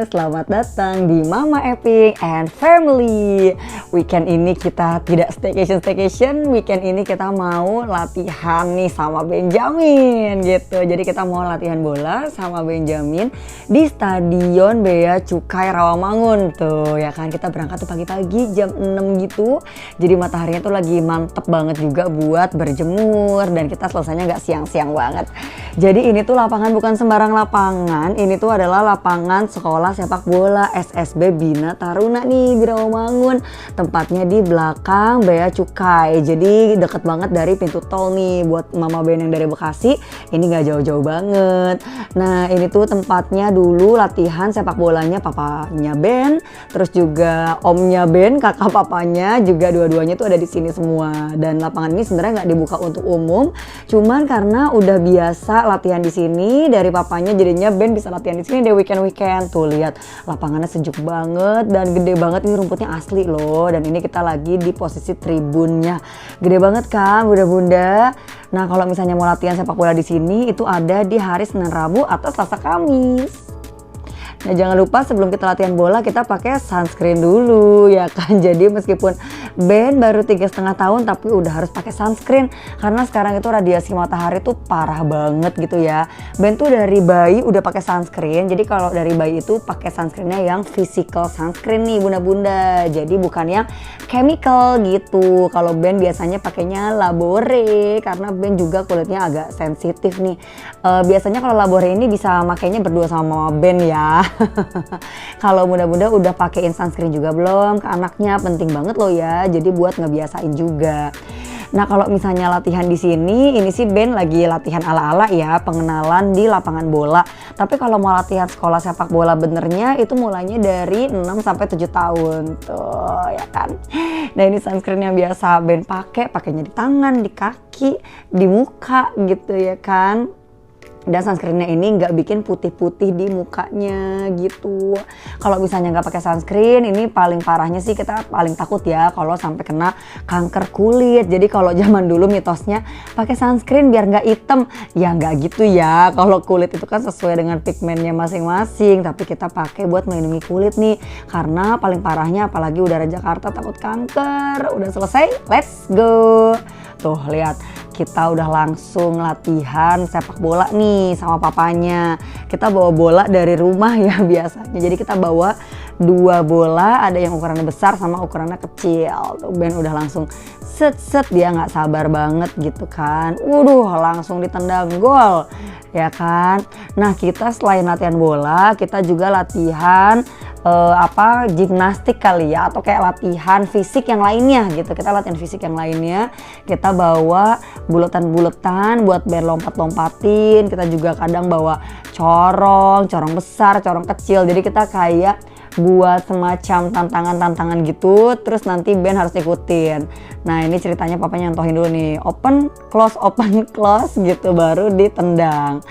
selamat datang di Mama Epic and Family. Weekend ini kita tidak staycation, weekend ini kita mau latihan nih sama Benjamin gitu. Jadi kita mau latihan bola sama Benjamin di Stadion Bea Cukai Rawamangun tuh ya kan. Kita berangkat tuh pagi-pagi jam 6 gitu. Jadi mataharinya tuh lagi mantep banget juga buat berjemur dan kita selesainya gak siang-siang banget. Jadi ini tuh lapangan bukan sembarang lapangan, ini tuh adalah lapangan sekolah sepak bola SSB Bina Taruna nih di Rawamangun. Tempatnya di belakang Bea Cukai, jadi deket banget dari pintu tol nih. Buat Mama Ben yang dari Bekasi, ini gak jauh-jauh banget. Nah ini tuh tempatnya dulu latihan sepak bolanya papanya Ben, terus juga omnya Ben, kakak papanya juga dua-duanya tuh ada di sini semua. Dan lapangan ini sebenarnya gak dibuka untuk umum, cuman karena udah biasa latihan di sini dari papanya, jadinya Ben bisa latihan di sini deh weekend. Tuh lihat lapangannya sejuk banget dan gede banget, ini rumputnya asli loh. Dan ini kita lagi di posisi tribunnya, gede banget kan bunda-bunda. Nah kalau misalnya mau latihan sepak bola di sini itu ada di hari Senin, Rabu atau Selasa, Kamis. Nah jangan lupa sebelum kita latihan bola kita pakai sunscreen dulu ya kan. Jadi meskipun Ben baru 3,5 tahun tapi udah harus pakai sunscreen karena sekarang itu radiasi matahari tuh parah banget gitu ya. Ben tuh dari bayi udah pakai sunscreen. Jadi kalau dari bayi itu pakai sunscreennya yang physical sunscreen nih bunda-bunda. Jadi bukan yang chemical gitu. Kalau Ben biasanya pakainya Labore karena Ben juga kulitnya agak sensitif nih. Biasanya kalau Labore ini bisa makainya berdua sama Ben ya. Kalau bunda-bunda udah pakein sunscreen juga belum ke anaknya? Penting banget loh ya, jadi buat ngebiasain juga. Nah kalau misalnya latihan di sini, ini sih Ben lagi latihan ala-ala ya, pengenalan di lapangan bola. Tapi kalau mau latihan sekolah sepak bola benernya itu mulainya dari 6 sampai 7 tahun tuh ya kan. Nah ini sunscreen yang biasa Ben pakainya di tangan, di kaki, di muka gitu ya kan. Dan sunscreennya ini nggak bikin putih-putih di mukanya gitu. Kalau misalnya nggak pakai sunscreen, ini paling parahnya sih kita paling takut ya kalau sampai kena kanker kulit. Jadi kalau zaman dulu mitosnya pakai sunscreen biar nggak hitam, ya nggak gitu ya. Kalau kulit itu kan sesuai dengan pigmennya masing-masing, tapi kita pakai buat melindungi kulit nih. Karena paling parahnya apalagi udara Jakarta takut kanker. Udah selesai, let's go. Tuh lihat, kita udah langsung latihan sepak bola nih sama papanya. Kita bawa bola dari rumah ya biasanya. Jadi kita bawa 2 bola, ada yang ukurannya besar sama ukurannya kecil. Tuh Ben udah langsung set dia nggak sabar banget gitu kan. Langsung ditendang gol ya kan. Nah kita selain latihan bola, kita juga latihan gimnastik kali ya, atau kayak latihan fisik yang lainnya gitu. Kita latihan fisik yang lainnya, kita bawa buletan-buletan buat biar lompat-lompatin. Kita juga kadang bawa corong besar, corong kecil. Jadi kita kayak buat semacam tantangan-tantangan gitu, terus nanti Ben harus ikutin. Nah ini ceritanya papanya nyontohin dulu nih, open close gitu baru ditendang.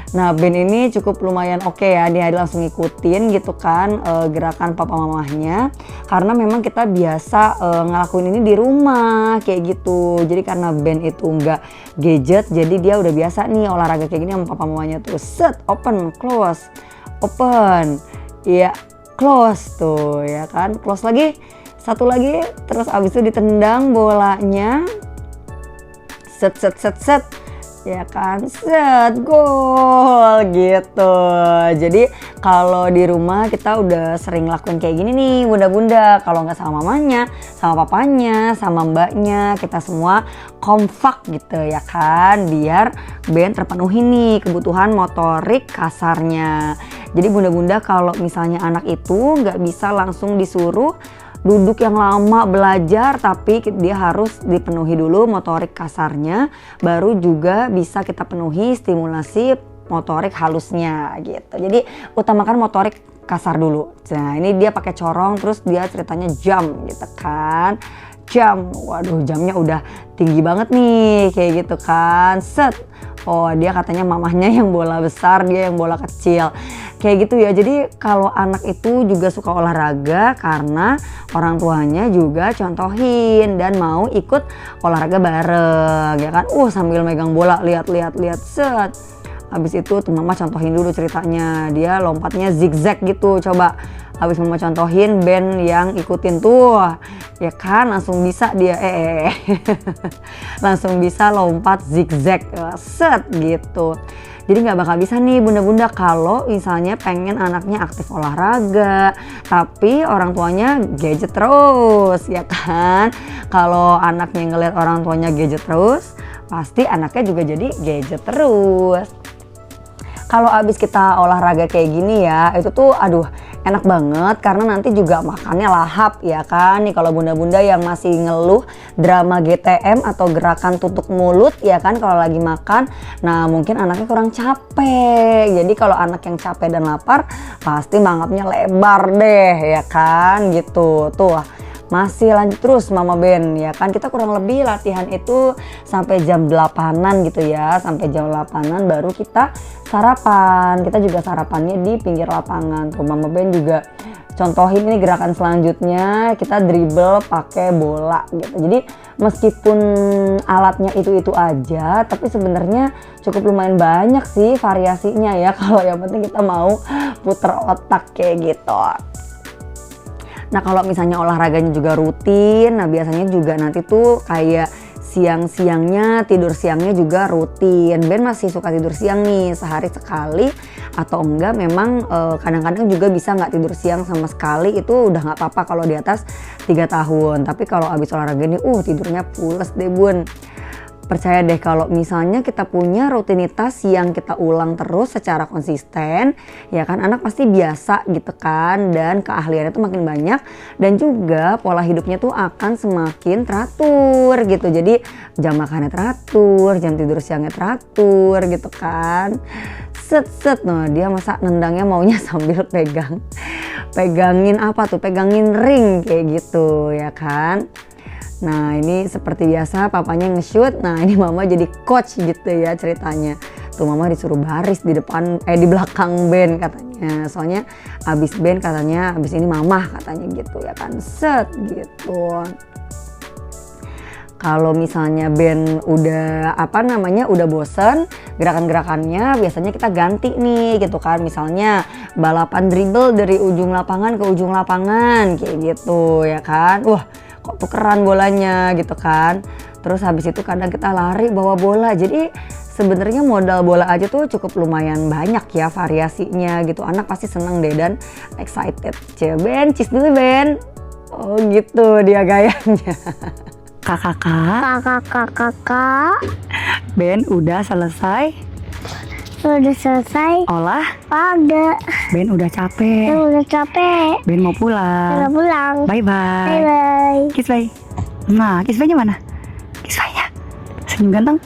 Nah Ben ini cukup lumayan oke ya, dia langsung ngikutin gitu kan gerakan papa mamahnya. Karena memang kita biasa ngelakuin ini di rumah kayak gitu. Jadi karena Ben itu nggak gadget, jadi dia udah biasa nih olahraga kayak gini sama papa mamanya tuh. Set, open, ya close tuh ya kan. Close lagi, satu lagi, terus abis itu ditendang bolanya. Set ya kan, set, gol gitu. Jadi kalau di rumah kita udah sering lakuin kayak gini nih bunda-bunda. Kalau nggak sama mamanya, sama papanya, sama mbaknya, kita semua kompak gitu ya kan, biar Ben terpenuhi nih kebutuhan motorik kasarnya. Jadi bunda-bunda kalau misalnya anak itu nggak bisa langsung disuruh duduk yang lama belajar, tapi dia harus dipenuhi dulu motorik kasarnya, baru juga bisa kita penuhi stimulasi motorik halusnya gitu. Jadi utamakan motorik kasar dulu. Nah ini dia pakai corong, terus dia ceritanya jump gitu kan. Waduh jamnya udah tinggi banget nih kayak gitu kan. Set. Oh dia katanya mamahnya yang bola besar, dia yang bola kecil. Kayak gitu ya. Jadi kalau anak itu juga suka olahraga karena orang tuanya juga contohin dan mau ikut olahraga bareng ya kan. Sambil megang bola, lihat set. Habis itu tuh mama contohin dulu ceritanya, dia lompatnya zigzag gitu. Coba habis mama contohin, Ben yang ikutin tuh ya kan langsung bisa dia langsung bisa lompat zigzag set gitu. Jadi nggak bakal bisa nih bunda-bunda kalau misalnya pengen anaknya aktif olahraga, tapi orang tuanya gadget terus, ya kan? Kalau anaknya ngeliat orang tuanya gadget terus, pasti anaknya juga jadi gadget terus. Kalau abis kita olahraga kayak gini ya, itu tuh aduh enak banget karena nanti juga makannya lahap ya kan. Nih kalau bunda-bunda yang masih ngeluh drama GTM atau gerakan tutup mulut ya kan kalau lagi makan, nah mungkin anaknya kurang capek. Jadi kalau anak yang capek dan lapar pasti mangapnya lebar deh ya kan gitu. Tuh masih lanjut terus Mama Ben ya kan, kita kurang lebih latihan itu sampai jam 8-an gitu ya, sampai jam 8-an baru kita sarapan. Kita juga sarapannya di pinggir lapangan tuh. Mama Ben juga contohin ini gerakan selanjutnya, kita dribble pakai bola gitu. Jadi meskipun alatnya itu aja, tapi sebenarnya cukup lumayan banyak sih variasinya ya, kalau yang penting kita mau puter otak kayak gitu. Nah kalau misalnya olahraganya juga rutin, nah biasanya juga nanti tuh kayak siang-siangnya, tidur siangnya juga rutin. Ben masih suka tidur siang nih sehari sekali, atau enggak memang kadang-kadang juga bisa nggak tidur siang sama sekali, itu udah nggak apa-apa kalau di atas 3 tahun. Tapi kalau abis olahraga nih tidurnya pules deh bun. Percaya deh kalau misalnya kita punya rutinitas yang kita ulang terus secara konsisten, ya kan anak pasti biasa gitu kan, dan keahliannya tuh makin banyak, dan juga pola hidupnya tuh akan semakin teratur gitu. Jadi jam makannya teratur, jam tidur siangnya teratur gitu kan. Set nah dia masa nendangnya maunya sambil pegangin apa tuh, pegangin ring kayak gitu ya kan. Nah ini seperti biasa papanya nge-shoot, nah ini mama jadi coach gitu ya ceritanya. Tuh mama disuruh baris di depan, di belakang Ben katanya. Soalnya abis Ben katanya, abis ini mama katanya gitu ya kan. Set gitu. Kalau misalnya Ben udah udah bosen gerakan-gerakannya, biasanya kita ganti nih gitu kan. Misalnya balapan dribble dari ujung lapangan ke ujung lapangan kayak gitu ya kan. Wah kok tukeran bolanya gitu kan. Terus habis itu kadang kita lari bawa bola. Jadi sebenarnya modal bola aja tuh cukup lumayan banyak ya variasinya gitu. Anak pasti seneng deh dan excited. Ben, cheese dulu Ben. Oh gitu dia gayanya. Kakak. Ben udah selesai? Udah selesai. Olah? Ada. Ben udah capek. Ben mau pulang. Bye-bye. Bye-bye. Kiss bye. Nah, kiss bye-nya mana? Kiss bye-nya. Senyum ganteng.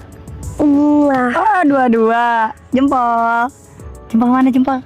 Dua. Oh, dua-dua. Jempol. Jempol mana jempol?